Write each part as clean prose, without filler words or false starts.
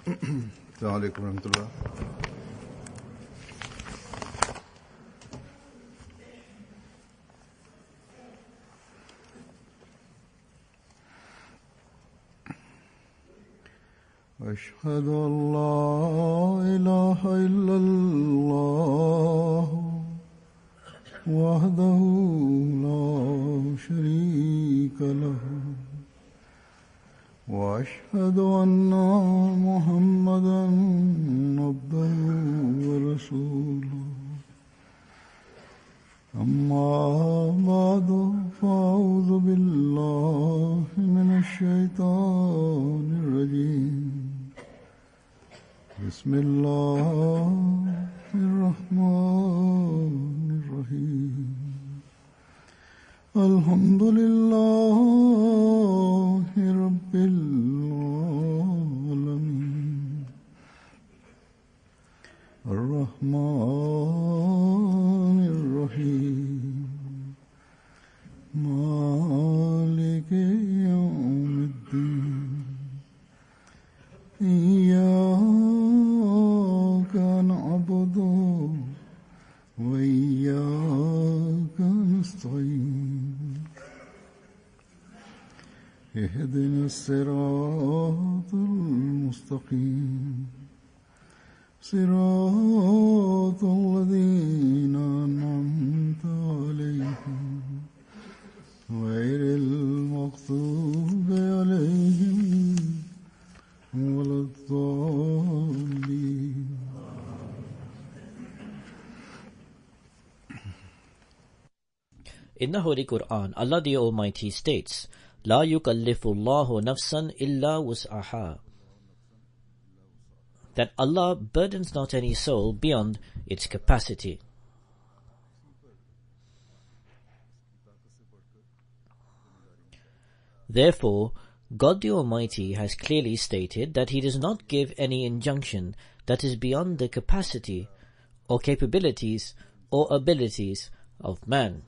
السلام عليكم ورحمة الله. أشهد أن لا إله إلا الله وحده لا شريك له وأشهد أن محمدا عبده ورسوله أما بعد فأعوذ بالله من الشيطان الرجيم بسم الله الرحمن الرحيم الحمد لله رب العالمين الرحمن الرحيم مالك يوم الدين إياك نعبد وإياك نستعين اهدنا الصراط المستقيم صراط الذين أنعمت عليهم غير المغضوب عليهم ولا الضالين. In the Holy Quran, Allah the Almighty states, لا يكلف الله نفسا إلا وسعها, that Allah burdens not any soul beyond its capacity. Therefore, God the Almighty has clearly stated that He does not give any injunction that is beyond the capacity or capabilities or abilities of man.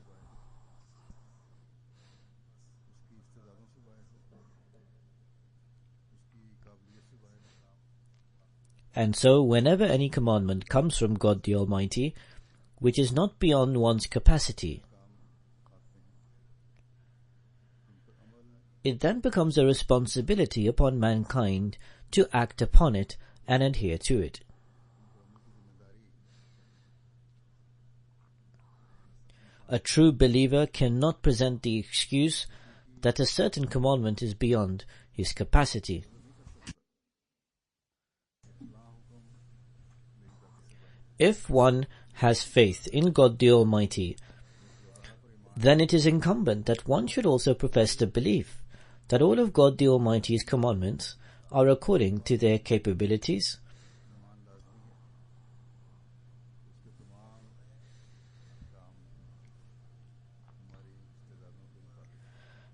And so, whenever any commandment comes from God the Almighty, which is not beyond one's capacity, it then becomes a responsibility upon mankind to act upon it and adhere to it. A true believer cannot present the excuse that a certain commandment is beyond his capacity. If one has faith in God the Almighty, then it is incumbent that one should also profess the belief that all of God the Almighty's commandments are according to their capabilities,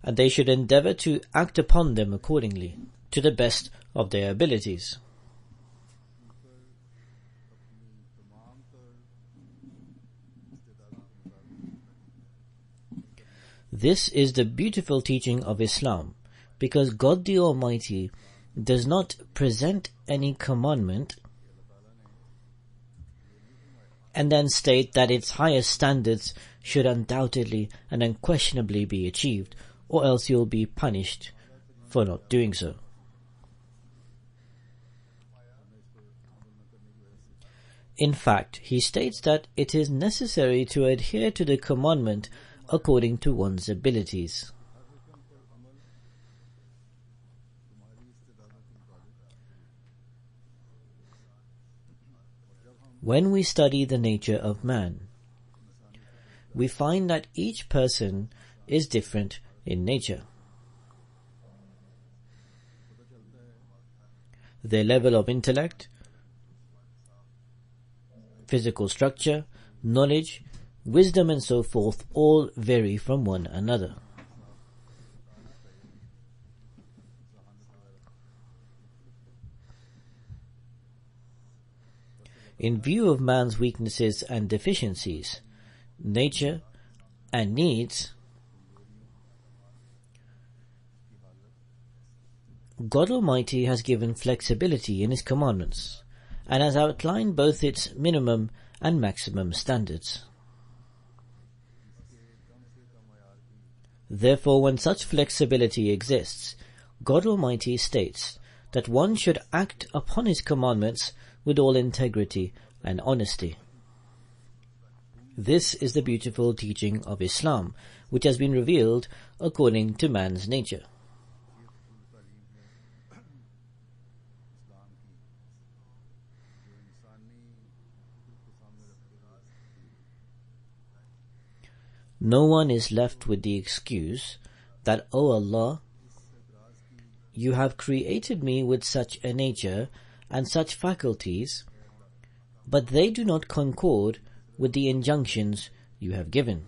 and they should endeavor to act upon them accordingly, to the best of their abilities. This is the beautiful teaching of Islam, because God the Almighty does not present any commandment and then state that its highest standards should undoubtedly and unquestionably be achieved, or else you will be punished for not doing so. In fact, He states that it is necessary to adhere to the commandment according to one's abilities. When we study the nature of man, we find that each person is different in nature. Their level of intellect, physical structure, knowledge, wisdom and so forth all vary from one another. In view of man's weaknesses and deficiencies, nature and needs, God Almighty has given flexibility in His commandments, and has outlined both its minimum and maximum standards. Therefore, when such flexibility exists, God Almighty states that one should act upon His commandments with all integrity and honesty. This is the beautiful teaching of Islam, which has been revealed according to man's nature. No one is left with the excuse that, "O Allah, you have created me with such a nature and such faculties, but they do not concord with the injunctions you have given."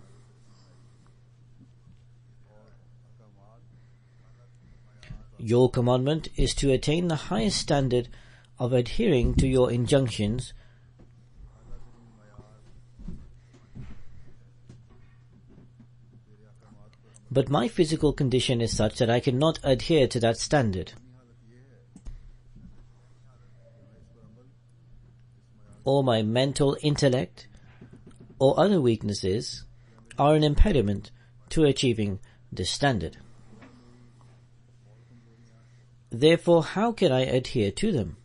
Your commandment is to attain the highest standard of adhering to your injunctions, but my physical condition is such that I cannot adhere to that standard, or my mental intellect or other weaknesses are an impediment to achieving this standard. Therefore, how can I adhere to them?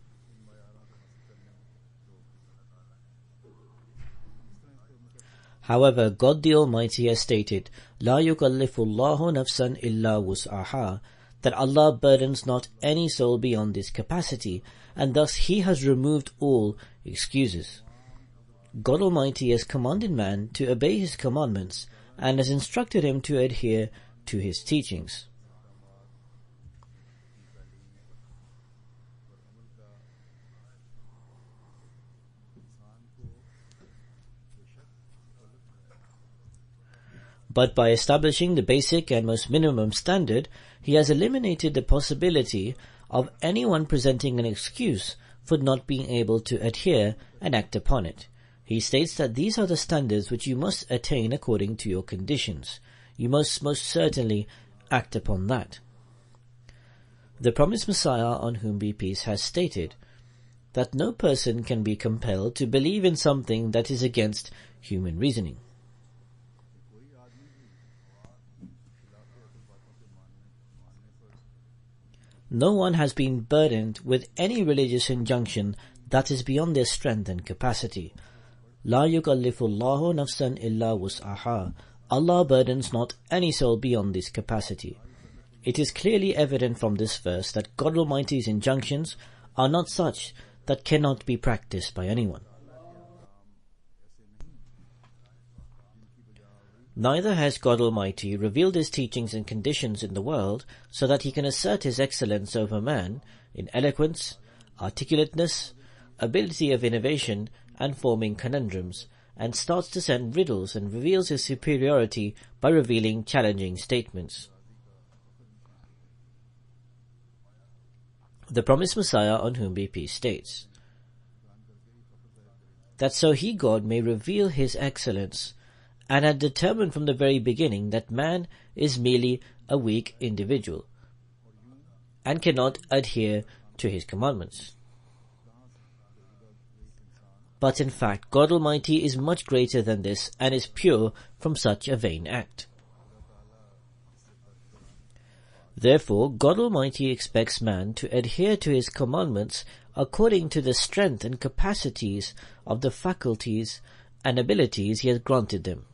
However, God the Almighty has stated, "La yukallifu Allahu nafsan illa wus'aha," that Allah burdens not any soul beyond this capacity, and thus He has removed all excuses. God Almighty has commanded man to obey His commandments and has instructed him to adhere to His teachings. But by establishing the basic and most minimum standard, He has eliminated the possibility of anyone presenting an excuse for not being able to adhere and act upon it. He states that these are the standards which you must attain according to your conditions. You must most certainly act upon that. The promised Messiah, on whom be peace, has stated that no person can be compelled to believe in something that is against human reasoning. No one has been burdened with any religious injunction that is beyond their strength and capacity. La yukallifu Allahu nafsan illa wus'aha. Allah burdens not any soul beyond this capacity. It is clearly evident from this verse that God Almighty's injunctions are not such that cannot be practiced by anyone. Neither has God Almighty revealed His teachings and conditions in the world so that He can assert His excellence over man in eloquence, articulateness, ability of innovation and forming conundrums, and starts to send riddles and reveals His superiority by revealing challenging statements. The promised Messiah, on whom be peace, states that so He, God, may reveal His excellence, and had determined from the very beginning that man is merely a weak individual and cannot adhere to His commandments. But in fact, God Almighty is much greater than this and is pure from such a vain act. Therefore, God Almighty expects man to adhere to His commandments according to the strength and capacities of the faculties and abilities He has granted them.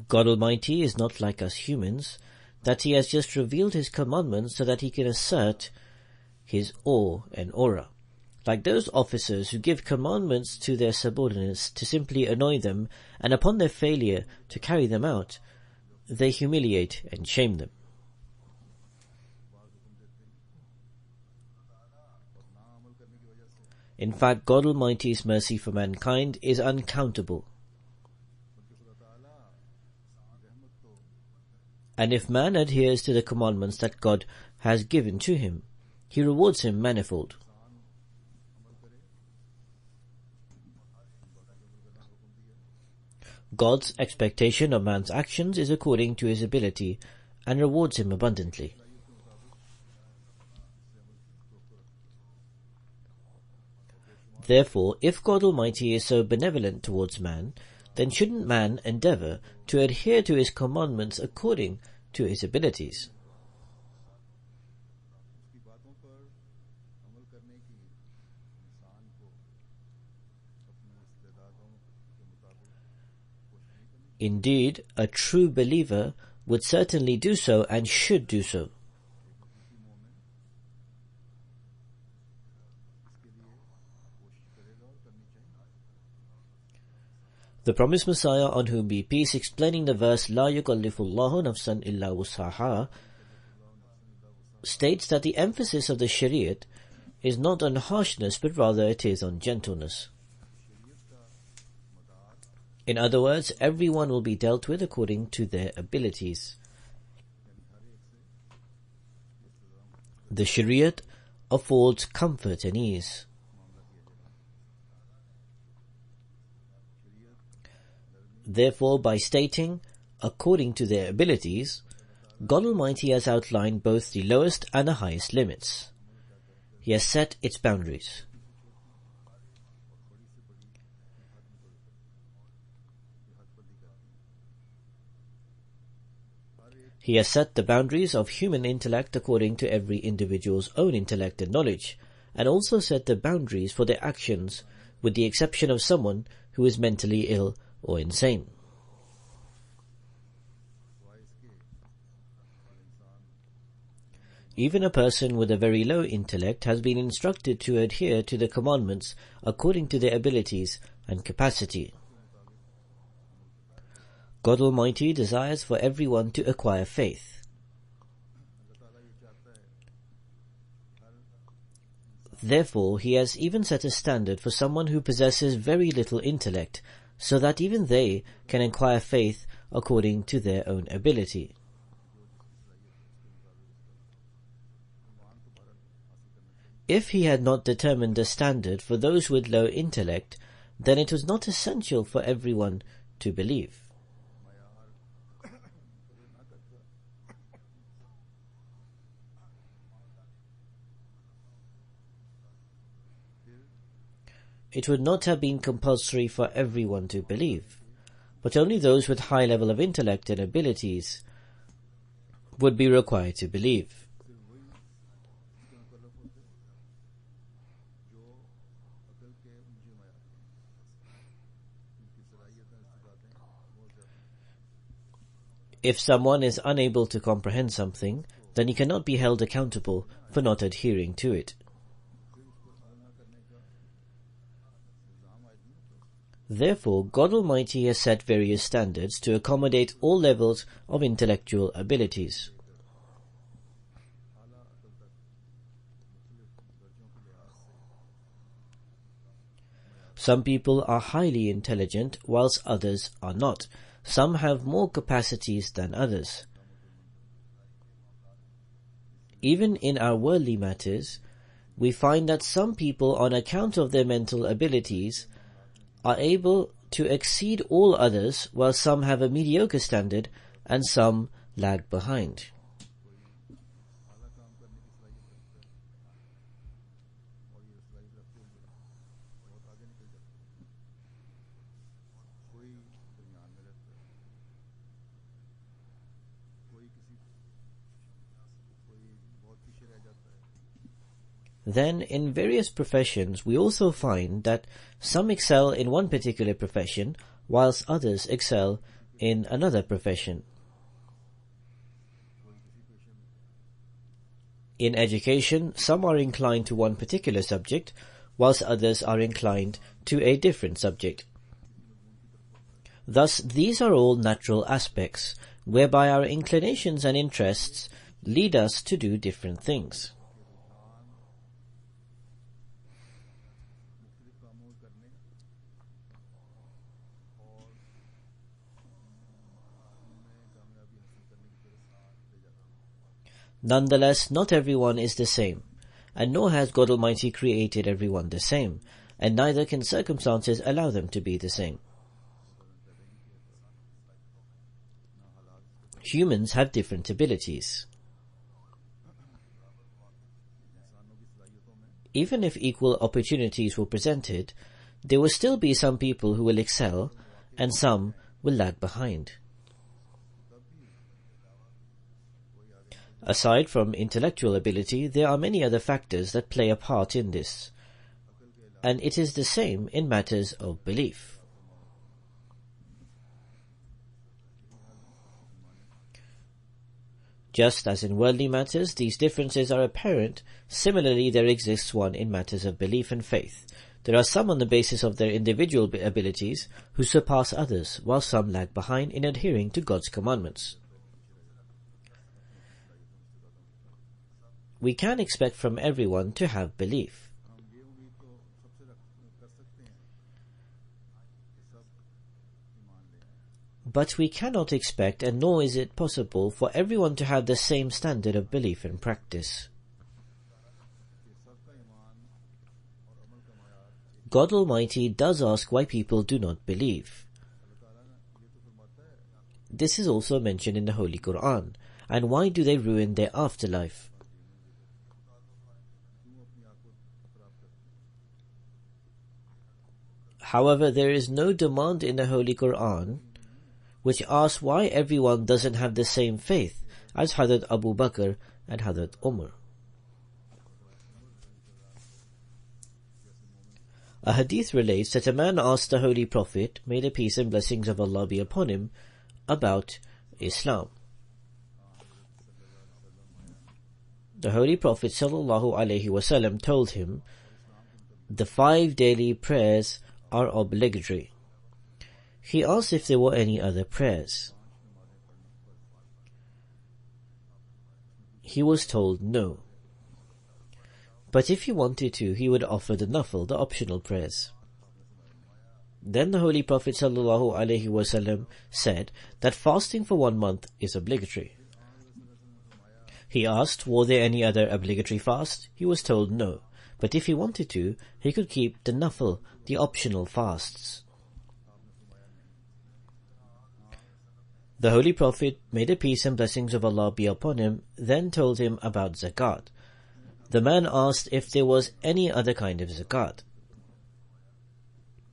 God Almighty is not like us humans, that He has just revealed His commandments so that He can assert His awe and aura. Like those officers who give commandments to their subordinates to simply annoy them, and upon their failure to carry them out, they humiliate and shame them. In fact, God Almighty's mercy for mankind is uncountable. And if man adheres to the commandments that God has given to him, He rewards him manifold. God's expectation of man's actions is according to his ability and rewards him abundantly. Therefore, if God Almighty is so benevolent towards man, then shouldn't man endeavor to adhere to his commandments according to his abilities? Indeed, a true believer would certainly do so and should do so. The promised Messiah, on whom be peace, explaining the verse La yukallifullahu nafsan illa wus'aha, states that the emphasis of the Shariat is not on harshness but rather it is on gentleness. In other words, everyone will be dealt with according to their abilities. The Shariat affords comfort and ease. Therefore, by stating, according to their abilities, God Almighty has outlined both the lowest and the highest limits. He has set its boundaries. He has set the boundaries of human intellect according to every individual's own intellect and knowledge, and also set the boundaries for their actions, with the exception of someone who is mentally ill or insane. Even a person with a very low intellect has been instructed to adhere to the commandments according to their abilities and capacity. God Almighty desires for everyone to acquire faith. Therefore, He has even set a standard for someone who possesses very little intellect, so that even they can acquire faith according to their own ability. If He had not determined a standard for those with low intellect, then it was not essential for everyone to believe. It would not have been compulsory for everyone to believe, but only those with high level of intellect and abilities would be required to believe. If someone is unable to comprehend something, then he cannot be held accountable for not adhering to it. Therefore, God Almighty has set various standards to accommodate all levels of intellectual abilities. Some people are highly intelligent, whilst others are not. Some have more capacities than others. Even in our worldly matters, we find that some people, on account of their mental abilities, are able to exceed all others, while some have a mediocre standard and some lag behind. Then, in various professions, we also find that some excel in one particular profession, whilst others excel in another profession. In education, some are inclined to one particular subject, whilst others are inclined to a different subject. Thus, these are all natural aspects, whereby our inclinations and interests lead us to do different things. Nonetheless, not everyone is the same, and nor has God Almighty created everyone the same, and neither can circumstances allow them to be the same. Humans have different abilities. Even if equal opportunities were presented, there will still be some people who will excel and some will lag behind. Aside from intellectual ability, there are many other factors that play a part in this, and it is the same in matters of belief. Just as in worldly matters, these differences are apparent, similarly there exists one in matters of belief and faith. There are some on the basis of their individual abilities who surpass others, while some lag behind in adhering to God's commandments. We can expect from everyone to have belief. But we cannot expect, and nor is it possible, for everyone to have the same standard of belief and practice. God Almighty does ask why people do not believe. This is also mentioned in the Holy Quran. And why do they ruin their afterlife? However, there is no demand in the Holy Quran which asks why everyone doesn't have the same faith as Hazrat Abu Bakr and Hazrat Umar. A hadith relates that a man asked the Holy Prophet, may the peace and blessings of Allah be upon him, about Islam. The Holy Prophet ﷺ told him, the 5 daily prayers are obligatory. He asked if there were any other prayers. He was told no. But if he wanted to, he would offer the nafil, the optional prayers. Then the Holy Prophet ﷺ said that fasting for 1 month is obligatory. He asked, were there any other obligatory fast? He was told no. But if he wanted to, he could keep the nafil, the optional fasts. The Holy Prophet, may the peace and blessings of Allah be upon him, then told him about zakat. The man asked if there was any other kind of zakat.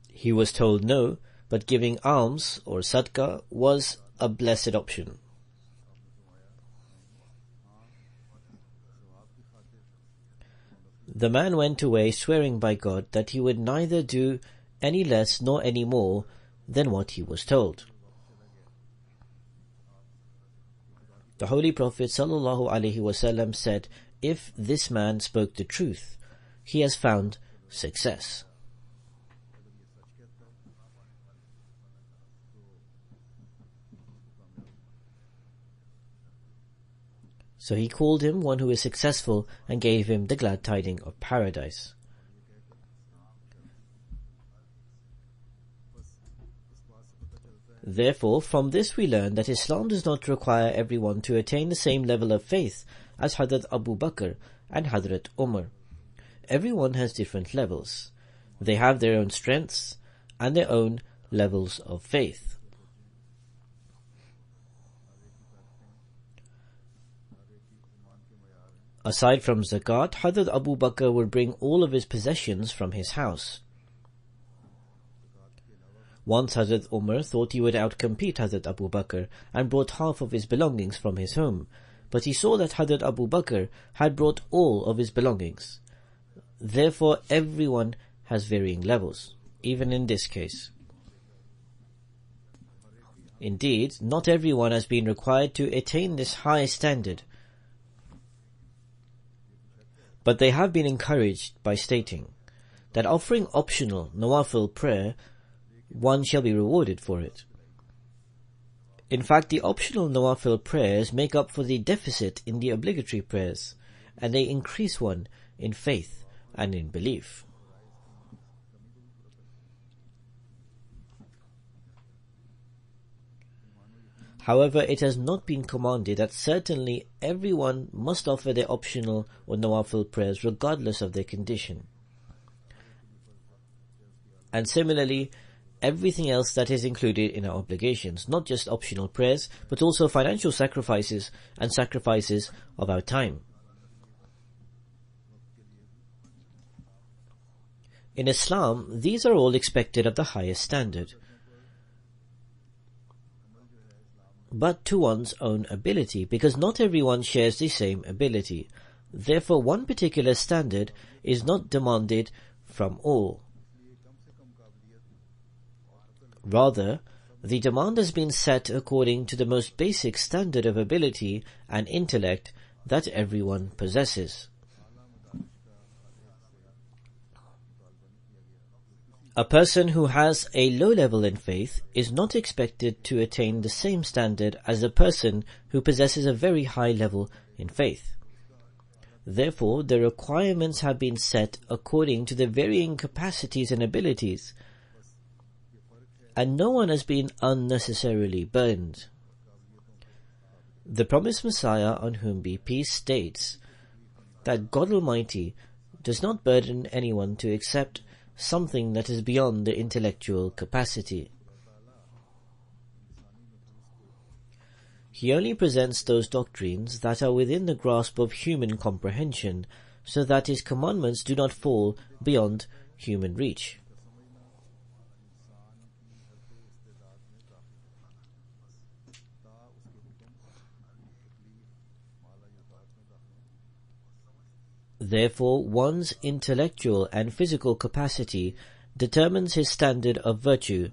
He was told no, but giving alms or sadaqah was a blessed option. The man went away swearing by God that he would neither do any less nor any more than what he was told. The Holy Prophet ﷺ said, if this man spoke the truth, he has found success. So he called him one who is successful and gave him the glad tidings of paradise. Therefore, from this we learn that Islam does not require everyone to attain the same level of faith as Hazrat Abu Bakr and Hazrat Umar. Everyone has different levels. They have their own strengths and their own levels of faith. Aside from zakat, Hazrat Abu Bakr would bring all of his possessions from his house. Once Hazrat Umar thought he would outcompete Hazrat Abu Bakr and brought half of his belongings from his home, but he saw that Hazrat Abu Bakr had brought all of his belongings. Therefore, everyone has varying levels, even in this case. Indeed, not everyone has been required to attain this high standard, but they have been encouraged by stating that offering optional nawafil prayer, one shall be rewarded for it. In fact, the optional nawafil prayers make up for the deficit in the obligatory prayers, and they increase one in faith and in belief. However, it has not been commanded that certainly everyone must offer their optional or nawafil prayers regardless of their condition. And similarly, everything else that is included in our obligations, not just optional prayers, but also financial sacrifices and sacrifices of our time. In Islam, these are all expected of the highest standard, but to one's own ability, because not everyone shares the same ability. Therefore, one particular standard is not demanded from all. Rather, the demand has been set according to the most basic standard of ability and intellect that everyone possesses. A person who has a low level in faith is not expected to attain the same standard as a person who possesses a very high level in faith. Therefore, the requirements have been set according to the varying capacities and abilities, and no one has been unnecessarily burdened. The promised Messiah, on whom be peace, states that God Almighty does not burden anyone to accept something that is beyond the intellectual capacity. He only presents those doctrines that are within the grasp of human comprehension, so that his commandments do not fall beyond human reach. Therefore, one's intellectual and physical capacity determines his standard of virtue,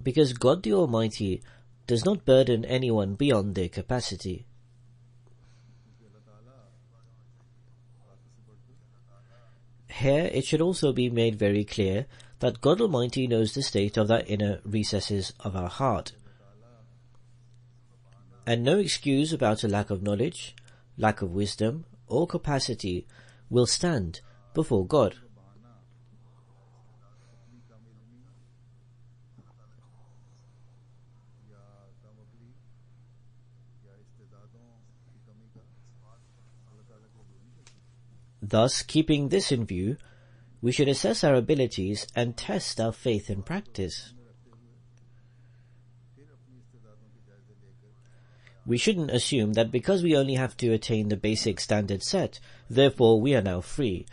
because God the Almighty does not burden anyone beyond their capacity. Here it should also be made very clear that God Almighty knows the state of the inner recesses of our heart, and no excuse about a lack of knowledge, lack of wisdom, or capacity will stand before God. Thus, keeping this in view, we should assess our abilities and test our faith in practice. We shouldn't assume that because we only have to attain the basic standard set, therefore we are now free.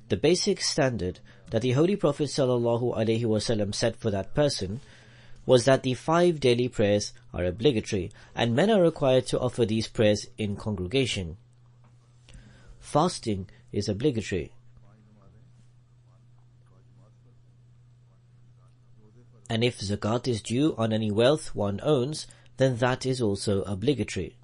The basic standard that the Holy Prophet ﷺ set for that person was that the 5 daily prayers are obligatory, and men are required to offer these prayers in congregation. Fasting is obligatory, and if zakat is due on any wealth one owns, then that is also obligatory.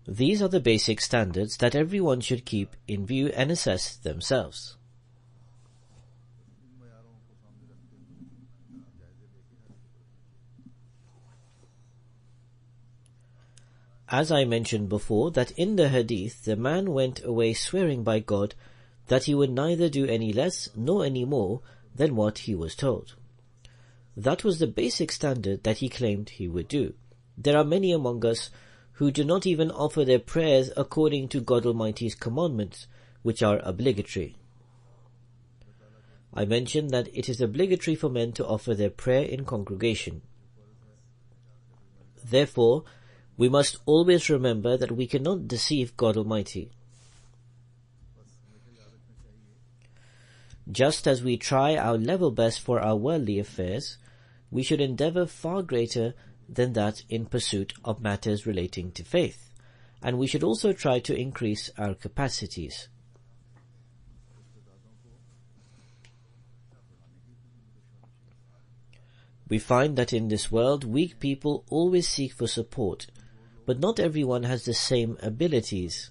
These are the basic standards that everyone should keep in view and assess themselves. As I mentioned before, that in the hadith, the man went away swearing by God that he would neither do any less nor any more than what he was told. That was the basic standard that he claimed he would do. There are many among us who do not even offer their prayers according to God Almighty's commandments, which are obligatory. I mentioned that it is obligatory for men to offer their prayer in congregation. Therefore, we must always remember that we cannot deceive God Almighty. Just as we try our level best for our worldly affairs, we should endeavor far greater than that in pursuit of matters relating to faith, and we should also try to increase our capacities. We find that in this world, weak people always seek for support, but not everyone has the same abilities.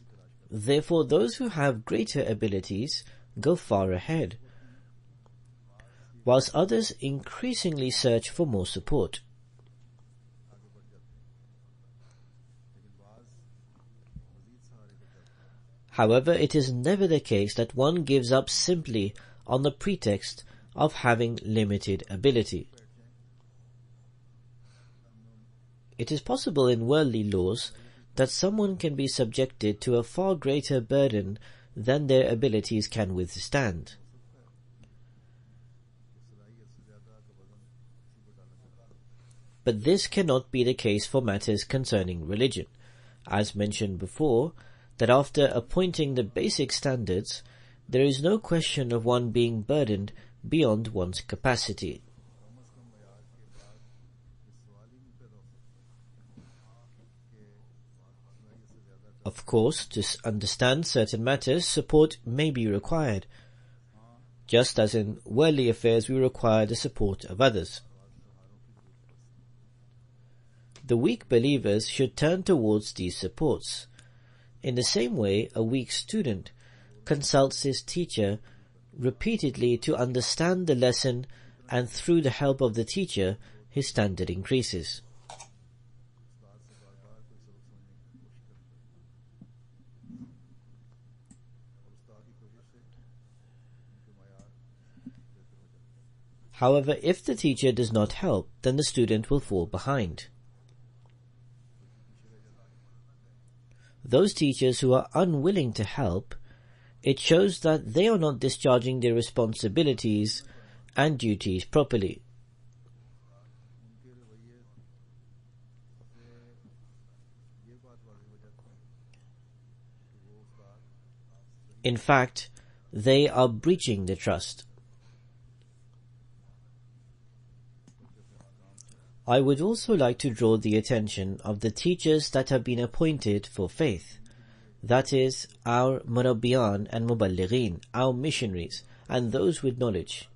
Therefore, those who have greater abilities go far ahead, whilst others increasingly search for more support. However, it is never the case that one gives up simply on the pretext of having limited ability. It is possible in worldly laws that someone can be subjected to a far greater burden than their abilities can withstand. But this cannot be the case for matters concerning religion. As mentioned before, that after appointing the basic standards, there is no question of one being burdened beyond one's capacity. Of course, to understand certain matters, support may be required, just as in worldly affairs we require the support of others. The weak believers should turn towards these supports. In the same way, a weak student consults his teacher repeatedly to understand the lesson, and through the help of the teacher, his standard increases. However, if the teacher does not help, then the student will fall behind. Those teachers who are unwilling to help, it shows that they are not discharging their responsibilities and duties properly. In fact, they are breaching the trust. I would also like to draw the attention of the teachers that have been appointed for faith, that is, our Murabbiyan and Muballighin, our missionaries, and those with knowledge.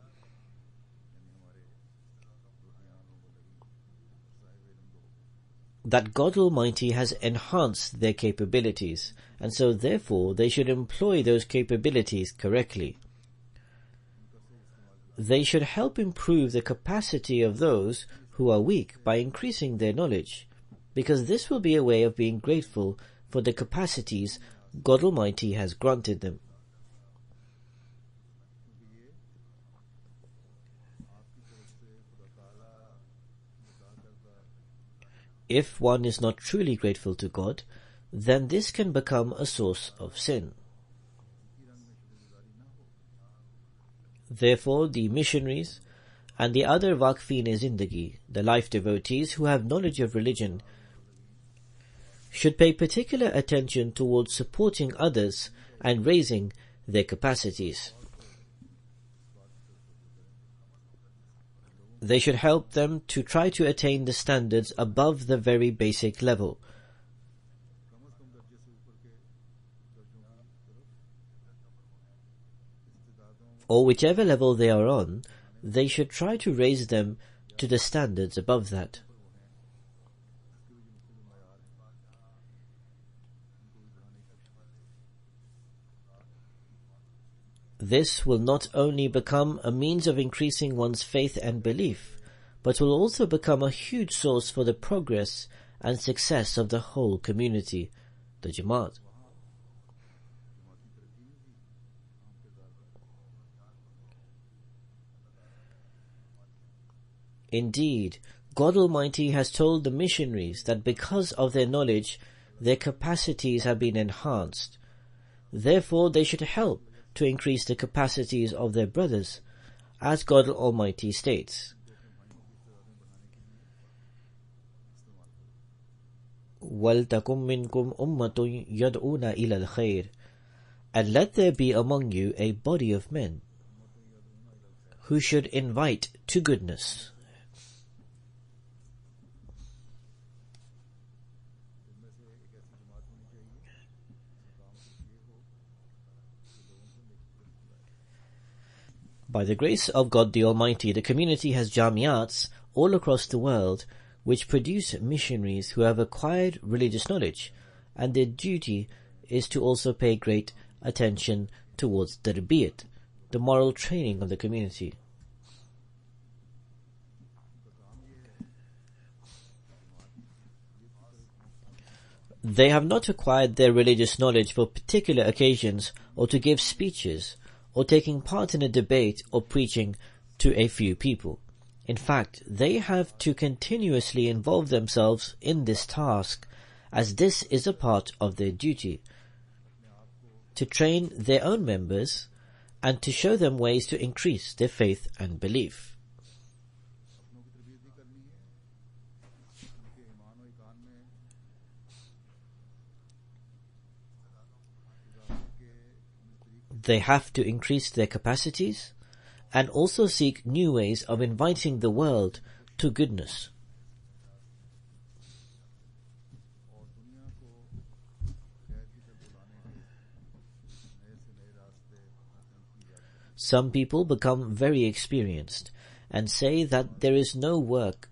That God Almighty has enhanced their capabilities, and so therefore they should employ those capabilities correctly. They should help improve the capacity of those who are weak by increasing their knowledge, because this will be a way of being grateful for the capacities God Almighty has granted them. If one is not truly grateful to God, then this can become a source of sin. Therefore, the missionaries and the other Waqfin-e-Zindagi, the life devotees who have knowledge of religion, should pay particular attention towards supporting others and raising their capacities. They should help them to try to attain the standards above the very basic level. Or whichever level they are on, they should try to raise them to the standards above that. This will not only become a means of increasing one's faith and belief, but will also become a huge source for the progress and success of the whole community, the Jamaat. Indeed, God Almighty has told the missionaries that because of their knowledge, their capacities have been enhanced. Therefore, they should help to increase the capacities of their brothers, as God Almighty states, وَلْتَكُمْ مِنْكُمْ أُمَّةٌ يَدْعُونَ إِلَى الْخَيْرِ, and let there be among you a body of men who should invite to goodness. By the grace of God the Almighty, the community has jamiats all across the world which produce missionaries who have acquired religious knowledge, and their duty is to also pay great attention towards tarbiyat, the moral training of the community. They have not acquired their religious knowledge for particular occasions or to give speeches, or taking part in a debate or preaching to a few people. In fact, they have to continuously involve themselves in this task as this is a part of their duty, to train their own members and to show them ways to increase their faith and belief. They have to increase their capacities and also seek new ways of inviting the world to goodness. Some people become very experienced and say that there is no work,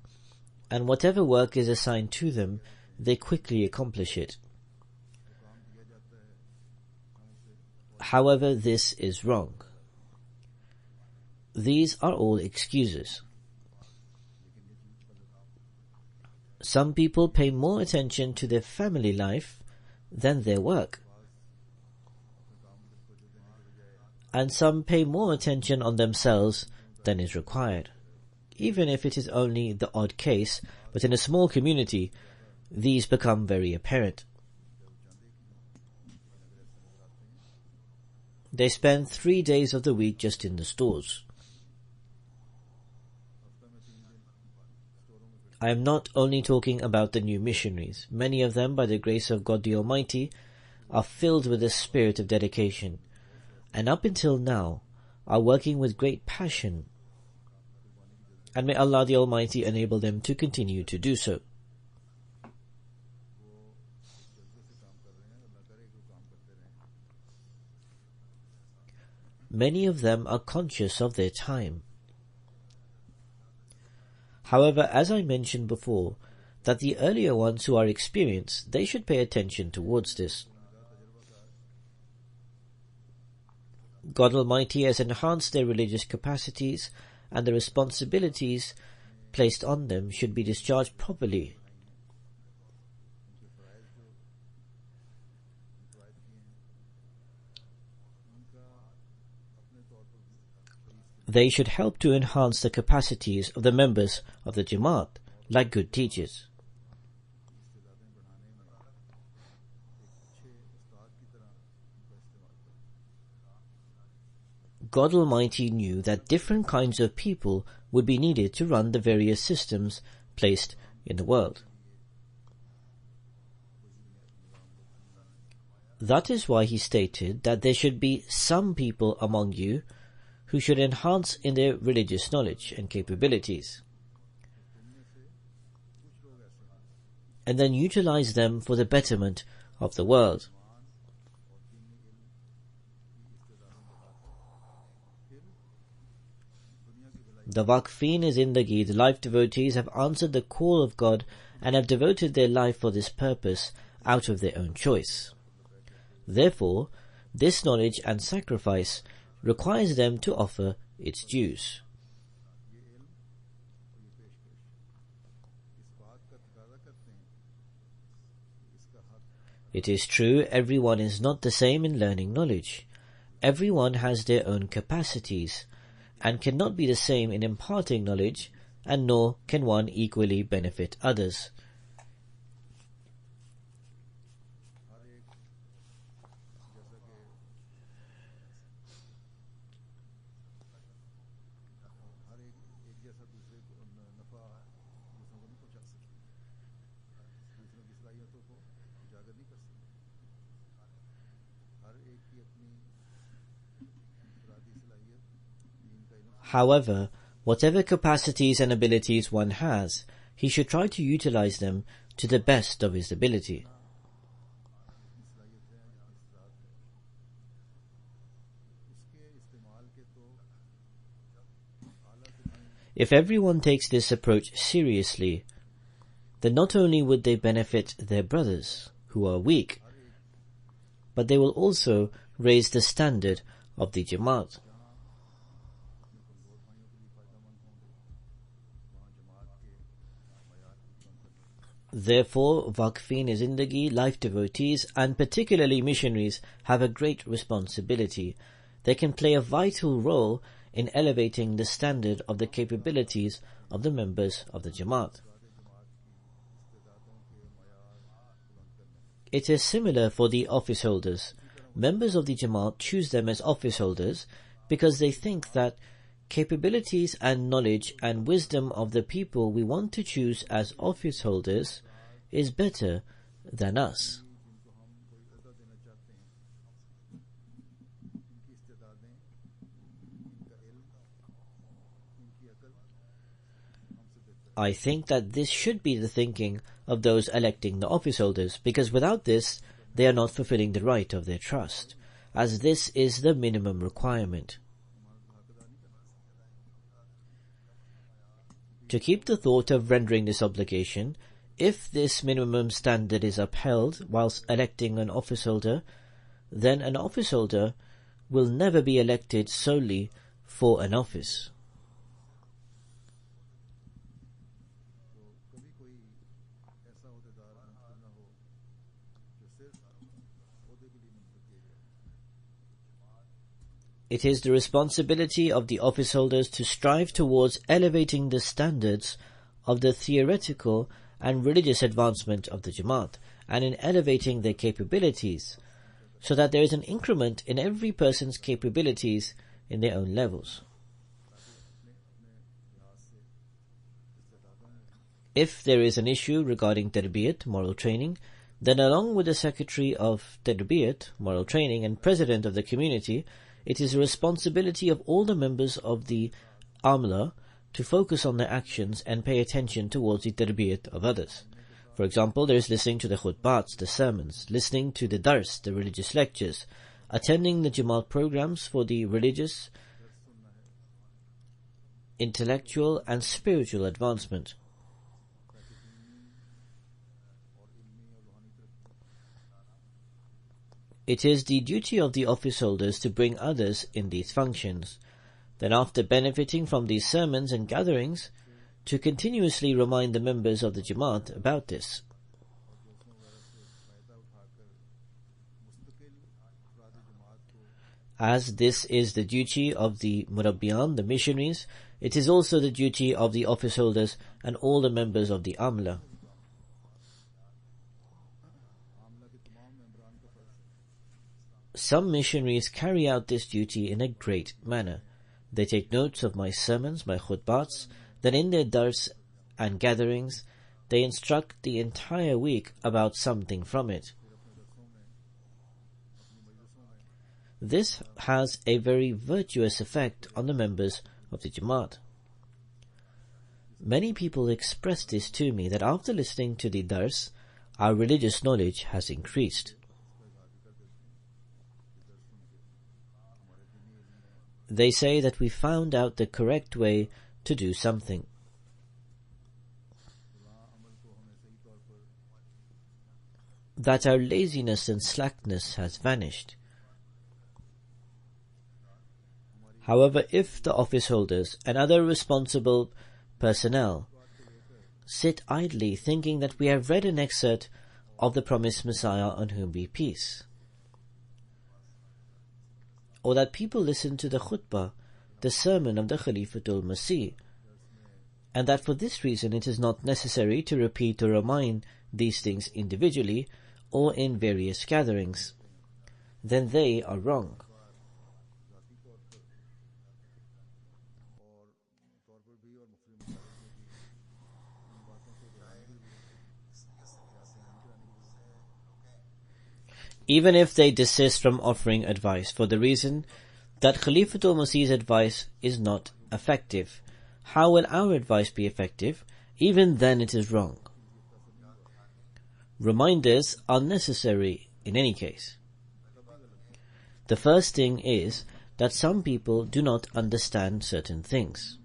and whatever work is assigned to them, they quickly accomplish it. However, this is wrong. These are all excuses. Some people pay more attention to their family life than their work. And some pay more attention on themselves than is required. Even if it is only the odd case, but in a small community, these become very apparent. They spend 3 days of the week just in the stores. I am not only talking about the new missionaries. Many of them, by the grace of God the Almighty, are filled with the spirit of dedication, and up until now are working with great passion. And may Allah the Almighty enable them to continue to do so. Many of them are conscious of their time. However, as I mentioned before, that the earlier ones who are experienced, they should pay attention towards this. God Almighty has enhanced their religious capacities, and the responsibilities placed on them should be discharged properly. They should help to enhance the capacities of the members of the Jamaat, like good teachers. God Almighty knew that different kinds of people would be needed to run the various systems placed in the world. That is why He stated that there should be some people among you who should enhance in their religious knowledge and capabilities, and then utilize them for the betterment of the world. The Waqfin-e-Zindagi, the life devotees, have answered the call of God and have devoted their life for this purpose out of their own choice. Therefore, this knowledge and sacrifice requires them to offer its dues. It is true, everyone is not the same in learning knowledge. Everyone has their own capacities, and cannot be the same in imparting knowledge, and nor can one equally benefit others. However, whatever capacities and abilities one has, he should try to utilize them to the best of his ability. If everyone takes this approach seriously, then not only would they benefit their brothers who are weak, but they will also raise the standard of the Jamaat. Therefore, Waqfin-e-Zindagi, life devotees, and particularly missionaries, have a great responsibility. They can play a vital role in elevating the standard of the capabilities of the members of the Jamaat. It is similar for the office holders. Members of the Jamaat choose them as office holders because they think that capabilities and knowledge and wisdom of the people we want to choose as office holders is better than us. I think that this should be the thinking of those electing the office holders, because without this, they are not fulfilling the right of their trust, as this is the minimum requirement. To keep the thought of rendering this obligation, if this minimum standard is upheld whilst electing an office holder, then an office holder will never be elected solely for an office. It is the responsibility of the office holders to strive towards elevating the standards of the theoretical and religious advancement of the Jamaat, and in elevating their capabilities, so that there is an increment in every person's capabilities in their own levels. If there is an issue regarding Tarbiyat, moral training, then along with the Secretary of Tarbiyat, moral training, and President of the community, it is the responsibility of all the members of the Amla to focus on their actions and pay attention towards the Tarbiyat of others. For example, there is listening to the khutbats, the sermons, listening to the dars, the religious lectures, attending the Jamaat programs for the religious, intellectual and spiritual advancement. It is the duty of the office holders to bring others in these functions. Then, after benefiting from these sermons and gatherings, to continuously remind the members of the Jamaat about this. As this is the duty of the Murabbiyan, the missionaries, it is also the duty of the office holders and all the members of the Amla. Some missionaries carry out this duty in a great manner. They take notes of my sermons, my khutbats, then in their dars and gatherings, they instruct the entire week about something from it. This has a very virtuous effect on the members of the Jamaat. Many people express this to me, that after listening to the dars, our religious knowledge has increased. They say that we found out the correct way to do something. That our laziness and slackness has vanished. However, if the office holders and other responsible personnel sit idly thinking that we have read an excerpt of the promised Messiah on whom be peace, or that people listen to the khutbah, the sermon of the Khalifatul Masih, and that for this reason it is not necessary to repeat or remind these things individually or in various gatherings, then they are wrong. Even if they desist from offering advice for the reason that Khalifatul Masih's advice is not effective, how will our advice be effective? Even then it is wrong. Reminders are necessary in any case. The first thing is that some people do not understand certain things.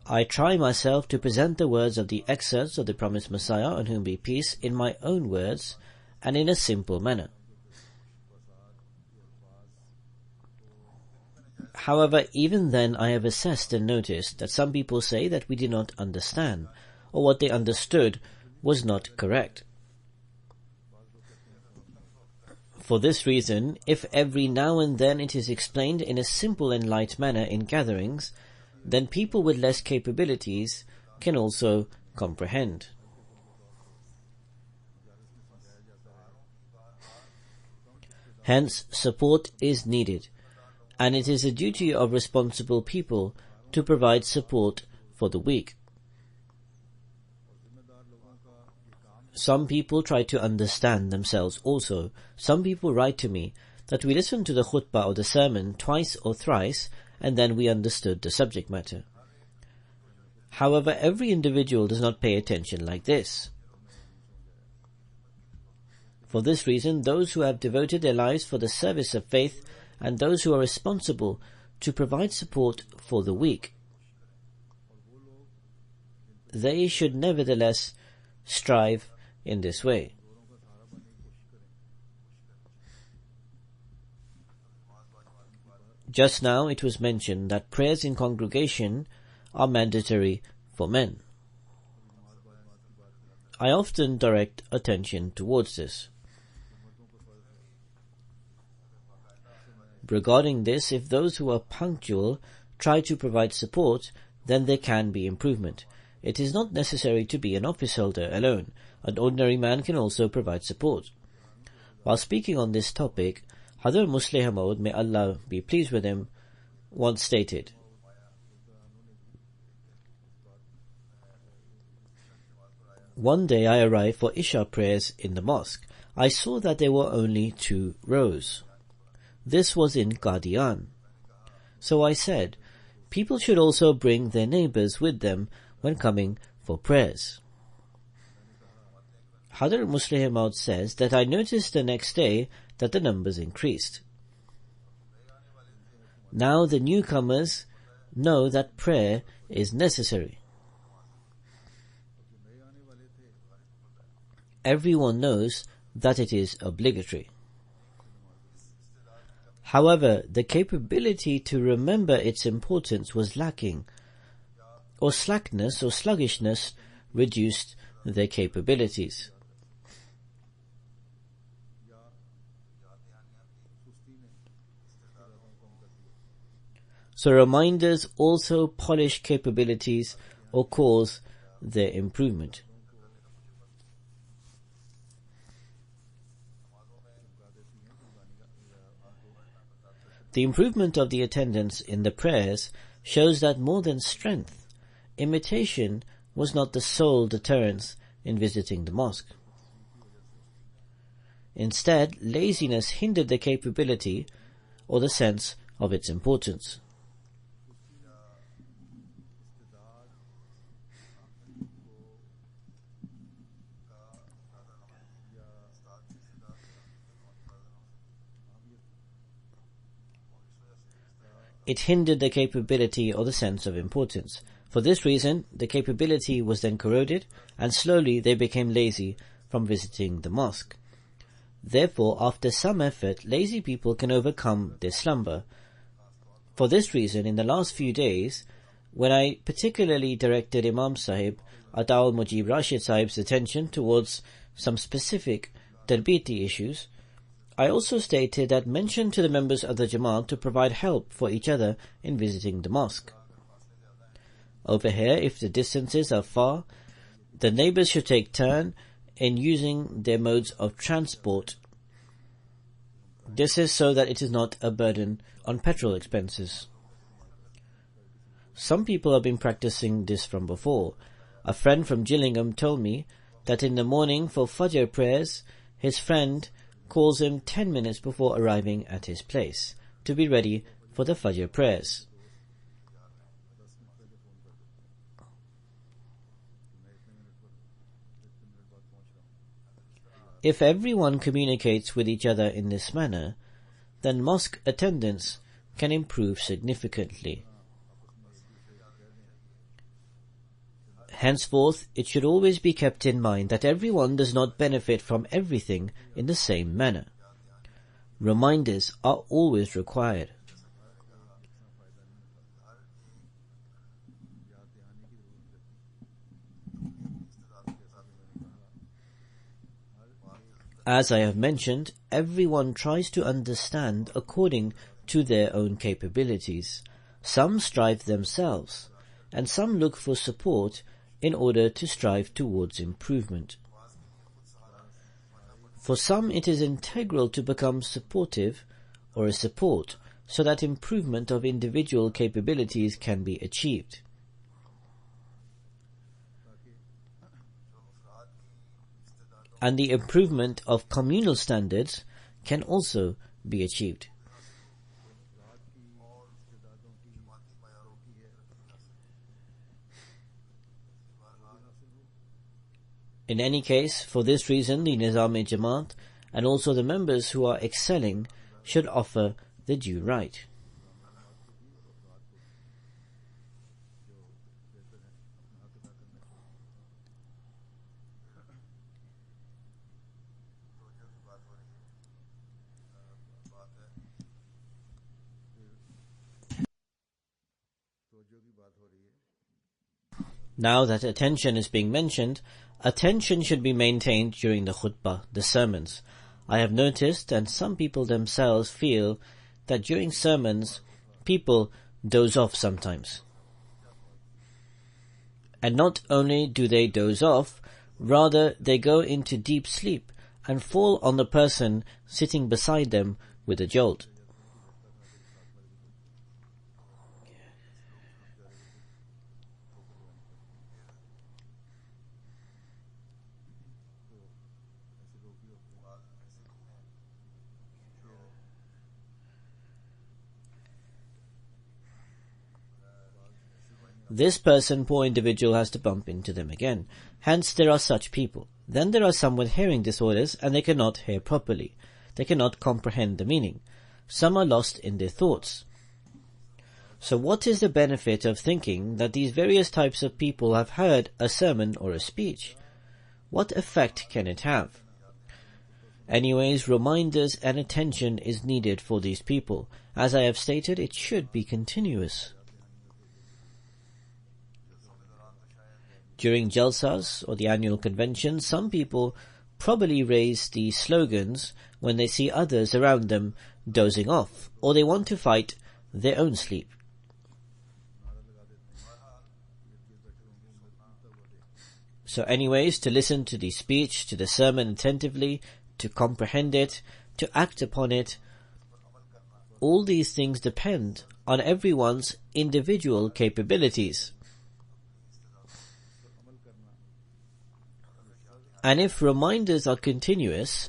I try myself to present the words of the excerpts of the promised Messiah on whom be peace in my own words and in a simple manner. However, even then I have assessed and noticed that some people say that we did not understand, or what they understood was not correct. For this reason, if every now and then it is explained in a simple and light manner in gatherings, then people with less capabilities can also comprehend. Hence, support is needed, and it is a duty of responsible people to provide support for the weak. Some people try to understand themselves also. Some people write to me that we listened to the khutbah or the sermon twice or thrice and then we understood the subject matter. However, every individual does not pay attention like this. For this reason, those who have devoted their lives for the service of faith and those who are responsible to provide support for the weak, they should nevertheless strive in this way. Just now it was mentioned that prayers in congregation are mandatory for men. I often direct attention towards this. Regarding this, if those who are punctual try to provide support, then there can be improvement. It is not necessary to be an office holder alone. An ordinary man can also provide support. While speaking on this topic, Hazrat Musleh Maud, may Allah be pleased with him, once stated, "One day I arrived for Isha prayers in the mosque. I saw that there were only 2 rows. This was in Qadian. So I said, people should also bring their neighbors with them when coming for prayers." Hazrat Musleh Maud says that I noticed the next day that the numbers increased. Now the newcomers know that prayer is necessary. Everyone knows that it is obligatory. However, the capability to remember its importance was lacking, or slackness or sluggishness reduced their capabilities. So reminders also polish capabilities or cause their improvement. The improvement of the attendance in the prayers shows that more than strength, imitation was not the sole deterrence in visiting the mosque. Instead, laziness hindered the capability or the sense of its importance. It hindered the capability or the sense of importance. For this reason, the capability was then corroded, and slowly they became lazy from visiting the mosque. Therefore, after some effort, lazy people can overcome their slumber. For this reason, in the last few days, when I particularly directed Imam Sahib, Ataul Mujib Rashid Sahib's attention towards some specific tarbiti issues, I also stated that mention to the members of the Jamaat to provide help for each other in visiting the mosque. Over here, if the distances are far, the neighbors should take turn in using their modes of transport. This is so that it is not a burden on petrol expenses. Some people have been practicing this from before. A friend from Gillingham told me that in the morning for Fajr prayers, his friend calls him 10 minutes before arriving at his place to be ready for the Fajr prayers. If everyone communicates with each other in this manner, then mosque attendance can improve significantly. Henceforth, it should always be kept in mind that everyone does not benefit from everything in the same manner. Reminders are always required. As I have mentioned, everyone tries to understand according to their own capabilities. Some strive themselves, and some look for support in order to strive towards improvement. For some it is integral to become supportive or a support so that improvement of individual capabilities can be achieved. And the improvement of communal standards can also be achieved. In any case, for this reason, the Nizam-e-Jamaat and also the members who are excelling should offer the due right. Now that attention is being mentioned, attention should be maintained during the khutbah, the sermons. I have noticed, and some people themselves feel, that during sermons, people doze off sometimes. And not only do they doze off, rather they go into deep sleep and fall on the person sitting beside them with a jolt. This person, poor individual, has to bump into them again. Hence there are such people. Then there are some with hearing disorders, and they cannot hear properly. They cannot comprehend the meaning. Some are lost in their thoughts. So what is the benefit of thinking that these various types of people have heard a sermon or a speech? What effect can it have? Anyways, reminders and attention is needed for these people. As I have stated, it should be continuous. During Jalsas or the annual convention, some people probably raise the slogans when they see others around them dozing off, or they want to fight their own sleep. So anyways, to listen to the speech, to the sermon attentively, to comprehend it, to act upon it, all these things depend on everyone's individual capabilities. And if reminders are continuous,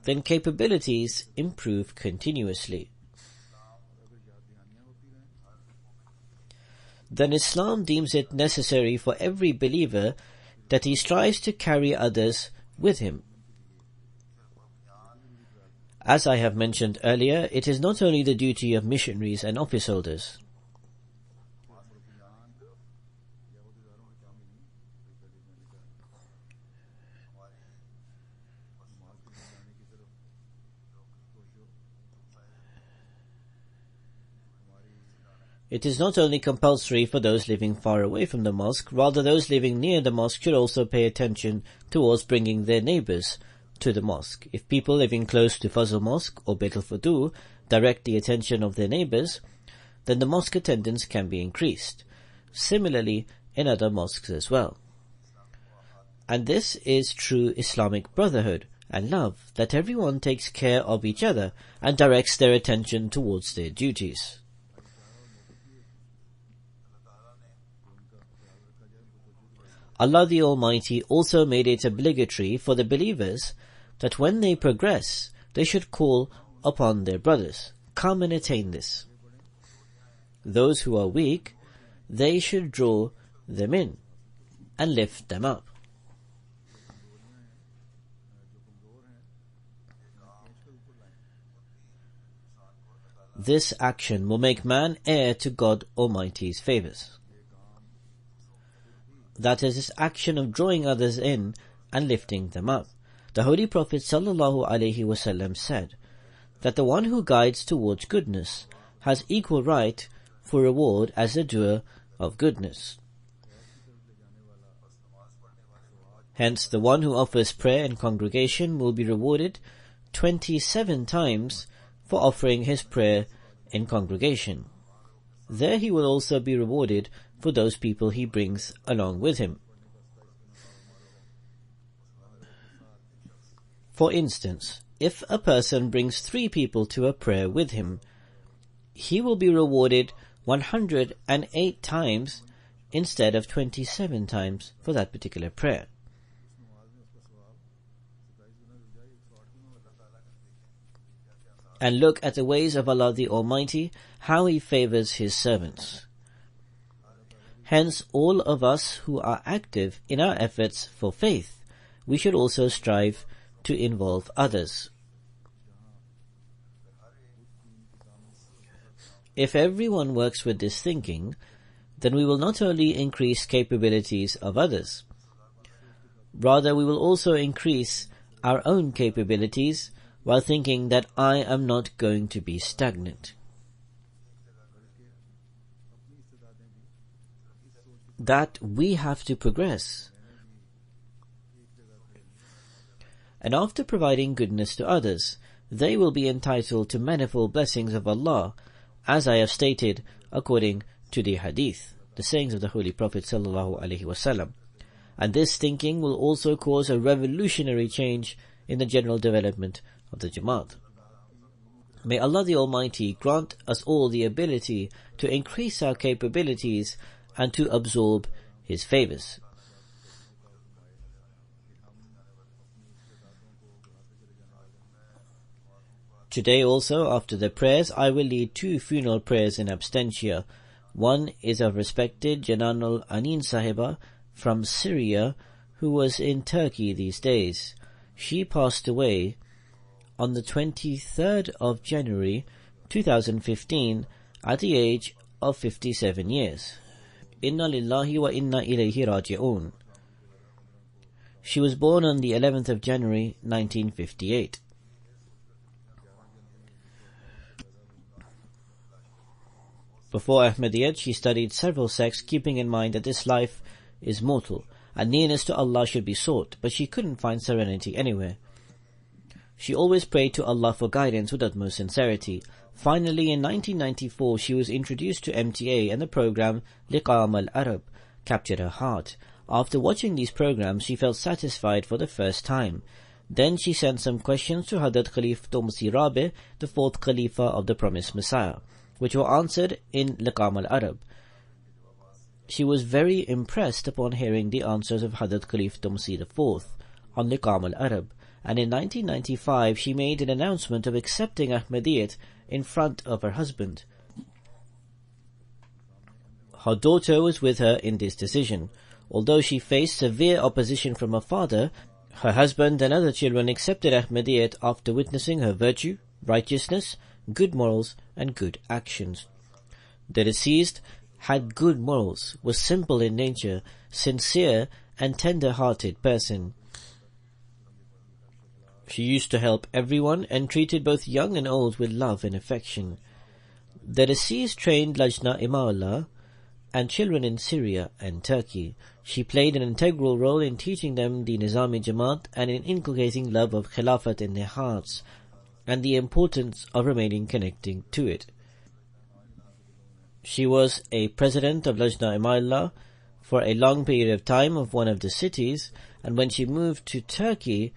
then capabilities improve continuously. Then Islam deems it necessary for every believer that he strives to carry others with him. As I have mentioned earlier, it is not only the duty of missionaries and office holders. It is not only compulsory for those living far away from the mosque, rather those living near the mosque should also pay attention towards bringing their neighbours to the mosque. If people living close to Fazl Mosque or Beit al-Fudu direct the attention of their neighbours, then the mosque attendance can be increased. Similarly, in other mosques as well. And this is true Islamic brotherhood and love, that everyone takes care of each other and directs their attention towards their duties. Allah the Almighty also made it obligatory for the believers that when they progress, they should call upon their brothers, come and attain this. Those who are weak, they should draw them in and lift them up. This action will make man heir to God Almighty's favours. That is this action of drawing others in and lifting them up. The Holy Prophet ﷺ said that the one who guides towards goodness has equal right for reward as the doer of goodness. Hence, the one who offers prayer in congregation will be rewarded 27 times for offering his prayer in congregation. There he will also be rewarded for those people he brings along with him. For instance, if a person brings 3 people to a prayer with him, he will be rewarded 108 times instead of 27 times for that particular prayer. And look at the ways of Allah the Almighty, how He favors His servants. Hence, all of us who are active in our efforts for faith, we should also strive to involve others. If everyone works with this thinking, then we will not only increase capabilities of others, rather we will also increase our own capabilities while thinking that I am not going to be stagnant. That we have to progress. And after providing goodness to others, they will be entitled to manifold blessings of Allah, as I have stated according to the hadith, the sayings of the Holy Prophet ﷺ. And this thinking will also cause a revolutionary change in the general development of the Jamaat. May Allah the Almighty grant us all the ability to increase our capabilities and to absorb His favors. Today also, after the prayers, I will lead 2 funeral prayers in absentia. One is of respected Jananul Anin Sahiba from Syria, who was in Turkey these days. She passed away on the 23rd of January 2015 at the age of 57 years. Inna lillahi wa inna ilayhi raji'un. She was born on the 11th of January 1958. Before Ahmadiyyat, she studied several sects, keeping in mind that this life is mortal and nearness to Allah should be sought, but she couldn't find serenity anywhere. She always prayed to Allah for guidance with utmost sincerity. Finally, in 1994, she was introduced to MTA, and the program Liqam al-Arab captured her heart. After watching these programs, she felt satisfied for the first time. Then she sent some questions to Hadrat Khalif Tumsi Rabi, the 4th Khalifa of the Promised Messiah, which were answered in Liqam al-Arab. She was very impressed upon hearing the answers of Hadrat Khalif Tumsi IV on Liqam al-Arab, and in 1995 she made an announcement of accepting Ahmadiyyat in front of her husband. Her daughter was with her in this decision. Although she faced severe opposition from her father, her husband and other children accepted Ahmadiyyat after witnessing her virtue, righteousness, good morals and good actions. The deceased had good morals, was simple in nature, sincere and tender-hearted person. She used to help everyone and treated both young and old with love and affection. The deceased trained Lajna Imamullah and children in Syria and Turkey. She played an integral role in teaching them the Nizami Jamaat and in inculcating love of Khilafat in their hearts and the importance of remaining connecting to it. She was a president of Lajna Imamullah for a long period of time of one of the cities, and when she moved to Turkey,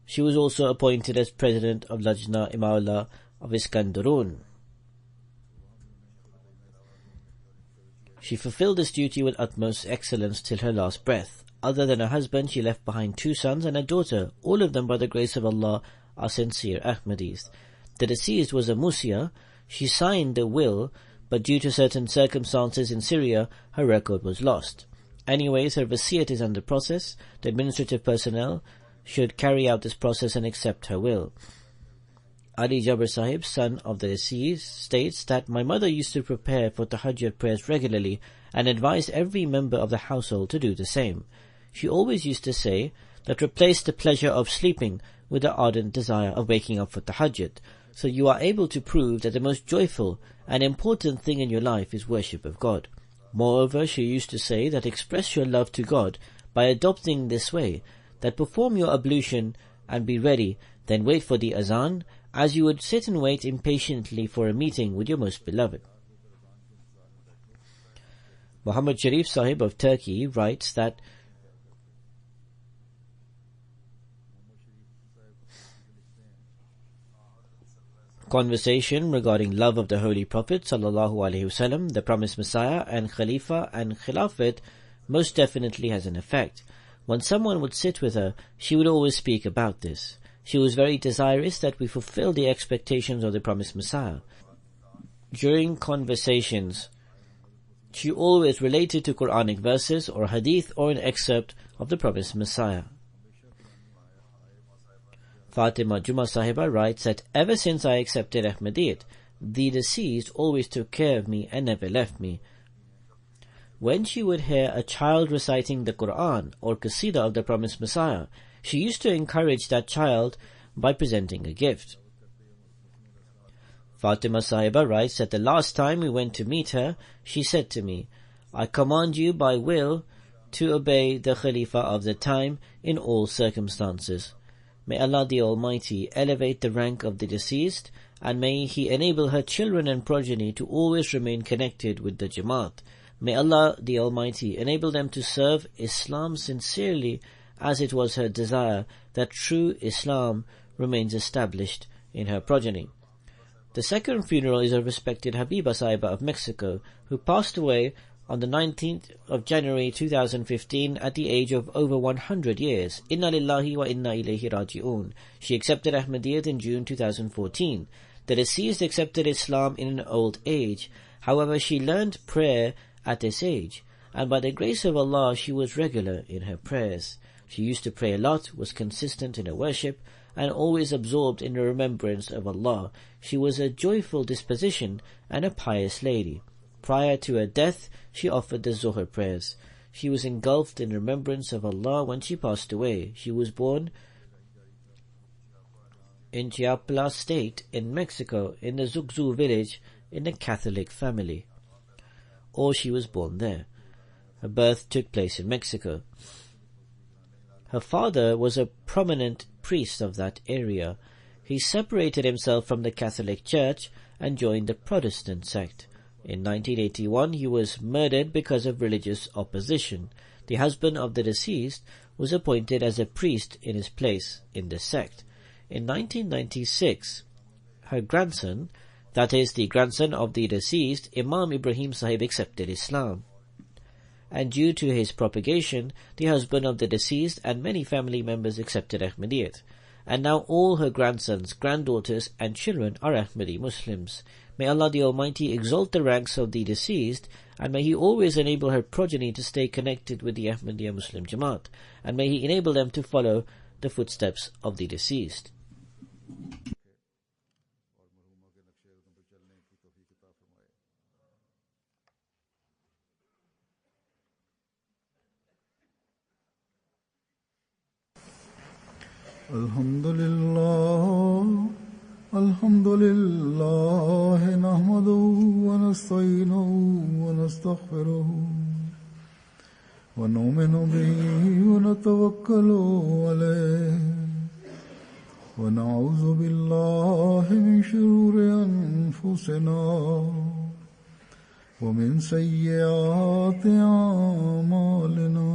she was also appointed as president of Lajna Imamullah of Iskandarun. She fulfilled this duty with utmost excellence till her last breath. Other than her husband, she left behind 2 sons and a daughter. All of them, by the grace of Allah, are sincere Ahmadis. The deceased was a Musia. She signed the will, but due to certain circumstances in Syria, her record was lost. Anyways, her Vasiyat is under process. The administrative personnel should carry out this process and accept her will. Ali Jabbar Sahib, son of the deceased, states that my mother used to prepare for Tahajjud prayers regularly and advised every member of the household to do the same. She always used to say that replace the pleasure of sleeping with the ardent desire of waking up for Tahajjud, so you are able to prove that the most joyful and important thing in your life is worship of God. Moreover, she used to say that express your love to God by adopting this way, that perform your ablution and be ready, then wait for the azan, as you would sit and wait impatiently for a meeting with your most beloved. Muhammad Sharif Sahib of Turkey writes that Conversation regarding love of the Holy Prophet ﷺ, the promised Messiah, and Khalifa and Khilafat most definitely has an effect. When someone would sit with her, she would always speak about this. She was very desirous that we fulfill the expectations of the promised Messiah. During conversations, she always related to Quranic verses or hadith or an excerpt of the promised Messiah. Fatima Juma Sahiba writes that ever since I accepted Ahmadiyyat, the deceased always took care of me and never left me. When she would hear a child reciting the Quran or Qasida of the promised Messiah, she used to encourage that child by presenting a gift. Fatima Sahiba writes that the last time we went to meet her, she said to me, I command you by will to obey the Khalifa of the time in all circumstances. May Allah the Almighty elevate the rank of the deceased, and may He enable her children and progeny to always remain connected with the Jamaat. May Allah the Almighty enable them to serve Islam sincerely, as it was her desire that true Islam remains established in her progeny. The second funeral is of respected Habiba Sahiba of Mexico, who passed away on the 19th of January 2015 at the age of over 100 years. Inna lillahi wa inna ilayhi raji'un. She accepted Ahmadiyyat in June 2014. The deceased accepted Islam in an old age. However, she learned prayer at this age, and by the grace of Allah she was regular in her prayers. She used to pray a lot, was consistent in her worship, and always absorbed in the remembrance of Allah. She was a joyful disposition and a pious lady. Prior to her death, she offered the Zuhr prayers. She was engulfed in remembrance of Allah when she passed away. She was born in Chiapla State in Mexico, in the Zuxu village, in a Catholic family. Or she was born there. Her birth took place in Mexico. Her father was a prominent priest of that area. He separated himself from the Catholic Church and joined the Protestant sect. In 1981, he was murdered because of religious opposition. The husband of the deceased was appointed as a priest in his place in the sect. In 1996, her grandson, that is, the grandson of the deceased, Imam Ibrahim Sahib, accepted Islam. And due to his propagation, the husband of the deceased and many family members accepted Ahmadiyyat. And now all her grandsons, granddaughters and children are Ahmadi Muslims. May Allah the Almighty exalt the ranks of the deceased, and may He always enable her progeny to stay connected with the Ahmadiyya Muslim Jamaat, and may He enable them to follow the footsteps of the deceased. Alhamdulillah, nahmaduhu wa nasta'inuhu wa nastaghfiruhu wa nu'minu bihi wa natawakkalu alayhi wa na'udhu billahi min shururi anfusina wa min sayyiati a'malina.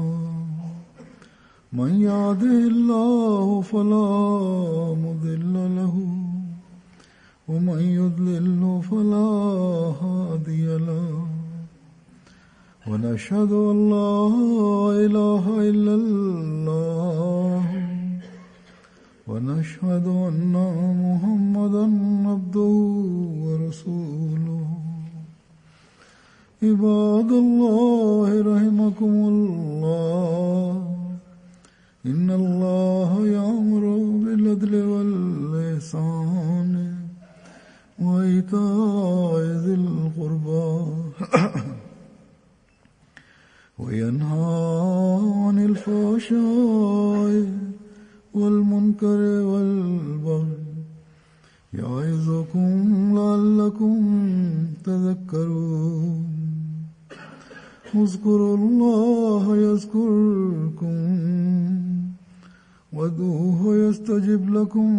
من يهده الله فلا مضل له ومن يضلل فلا هادي له ونشهد أن لا إله إلا الله ونشهد أن محمدا عبده ورسوله. عباد الله رحمكم الله، إن الله يأمر بالعدل والإحسان وإيتاء ذي القربى وينهى عن الفحشاء والمنكر والبغي يعظكم لعلكم تذكرون. اذكروا الله يذكركم وادعوه يستجب لكم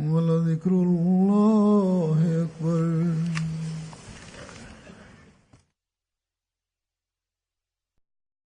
ولذكر الله أكبر.